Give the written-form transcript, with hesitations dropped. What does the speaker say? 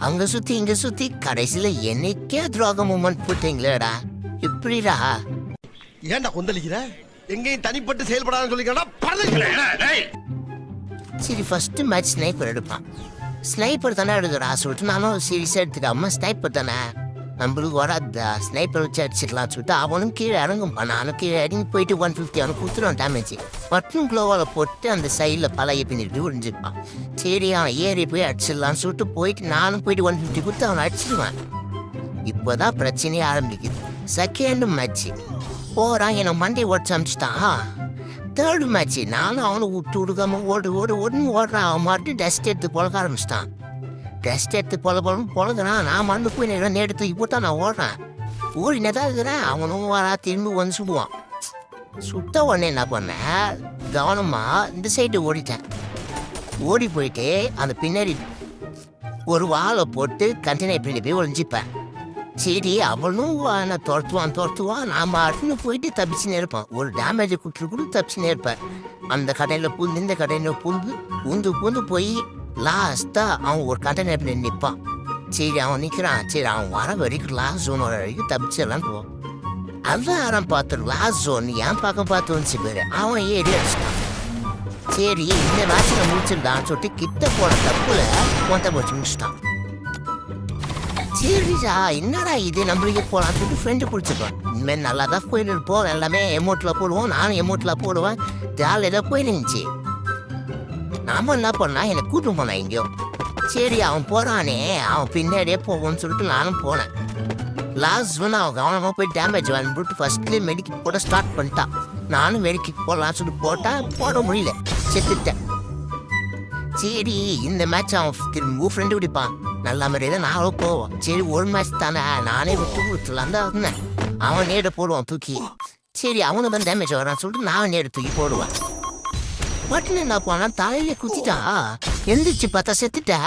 அங்க சுத்தி இங்க சுத்தி கடைசியில என்னைக்கே துரோக மூமெண்ட் போட்டீங்களேடா. இப்படிடா ஏன்டா கொந்தளிக்கிற? எங்கேயும் தனிப்பட்டு செயல்படாதுன்னு சொல்லிக்கிறா. சரி ஃபர்ஸ்ட் மேட்ச் ஸ்னைப்பர் எடுப்பான். ஸ்னைப்பர் தானே எடுக்கிறா சொல்லிட்டு நானும் சீரியஸாக எடுத்துக்காம ஸ்னைப்பர் தானே நம்மளுக்கு வராதா ஸ்னைப்பர் வச்சு அடிச்சிடலாம் சொல்லிட்டு அவனும் கீழே இறங்கும்பா. நானும் கீழே இறங்கி போயிட்டு 150 அவனுக்கு கொடுத்துருவான் டேமேஜ். பட்டும் க்ளோவால் போட்டு அந்த சைடில் பழைய பின்னிட்டு ஒழிஞ்சிருப்பான். சரி அவன் ஏறி போய் அடிச்சிடலான்னு சொல்லிட்டு போயிட்டு நானும் போயிட்டு 150 கொடுத்து அவனை அடிச்சிடுவான். இப்போதான் பிரச்சனையே ஆரம்பிக்குது. செகண்ட் மேட்ச்சு போகிறான், என்னை மண்டையை உடச்சு அமிச்சிட்டான். தேர்டு மேட்ச்சு நானும் அவனை விட்டு விடுக்காம ஓடுன்னு ஓடுறான். அவன் மட்டும் டஸ்ட் எடுத்து பொழக்க ஆரம்பிச்சிட்டான். டஸ்ட் எடுத்து பொழக்கிறான். நான் மண்ணு போய் நேடு தூக்கி போட்டா நான் ஓடுறேன். ஓடினதான் இருக்கிறேன். அவனும் வரா திரும்பி வந்து சுடுவான். சுட்ட உடனே என்ன பண்ணேன், கவனமா இந்த சைடு ஓடிட்டேன். ஓடி போயிட்டு அந்த பின்னாடி ஒரு வாழை போட்டு கண்டெய்னர் பின்னாடி போய் ஒழிஞ்சிப்பேன். சரி அவனும் என்னை துரத்துவான். நான் மாட்டுன்னு போயிட்டு தப்பிச்சுன்னு இருப்பான். ஒரு டேமேஜை கொடுத்து தப்பிச்சுன்னே இருப்பேன். அந்த கடையில் பூந்து இந்த கடையில் பூந்து போய் லாஸ்ட்டாக அவன் ஒரு கண்டெய்னர் பின்னாடி நிற்பான். சரி அவன் நிற்கிறான். சரி அவன் வர வரைக்கும் லாஸ்ட் ஜோன் வர வரைக்கும் தப்பிச்சிடலான்னு போவான். அதான் யாரும் பார்த்து லாஸ்ட் ஜோன் என் பக்கம் பார்த்து வந்துச்சு பேர். அவன் ஏறி அடிச்சிட்டான். சரி இந்த மேட்சில் முடிச்சிருந்தான்னு சொல்லிட்டு கிட்ட போன தப்புல மொத்த போச்சு முடிச்சிட்டான். சரிடா என்னடா இது நம்மளுக்கே போகலான்னு சொல்லிட்டு ஃப்ரெண்டு பிடிச்சிருப்பான். இனிமேல் நல்லா தான் போயிட்டு இருப்போம். எல்லாமே எமௌண்ட்டில் போடுவோம். நானும் எமௌண்ட்டில் போடுவேன். ஜாலியாக தான் போயிருந்துச்சு. நாம என்ன பண்ணா என்னை கூட்டு போனான் எங்கேயோ. சரி அவன் போகிறானே அவன் பின்னாடியே போவோம்னு சொல்லிட்டு நானும் போனேன். லாஸ்ட் ஒன்று அவன் கவனமாக போய் டேமேஜ் வாங்கிட்டு ஃபர்ஸ்ட்லேயே மெடிக்கிட் போட ஸ்டார்ட் பண்ணிட்டான். நானும் மெடிக்கிட் போடலான்னு சொல்லிட்டு போட முடியல, செத்துட்டேன். சரி இந்த மேட்ச் அவன் திரும்ப ஃப்ரெண்டு பிடிப்பான். நல்ல மாதிரி தான் நானும் போவோம். சரி ஒரு மேட்ச் தானே நானே விட்டு கொடுத்துலாம் தான் இருந்தேன். அவன் நேடு போடுவான் தூக்கி. சரி அவனு தான் டேமேஜ் வரான்னு சொல்லிட்டு நான் நேடு தூக்கி போடுவேன். பட்டுன்னு என்ன போனா தலையில குத்திட்டா. எந்திரிச்சு பார்த்தா செத்துட்டா.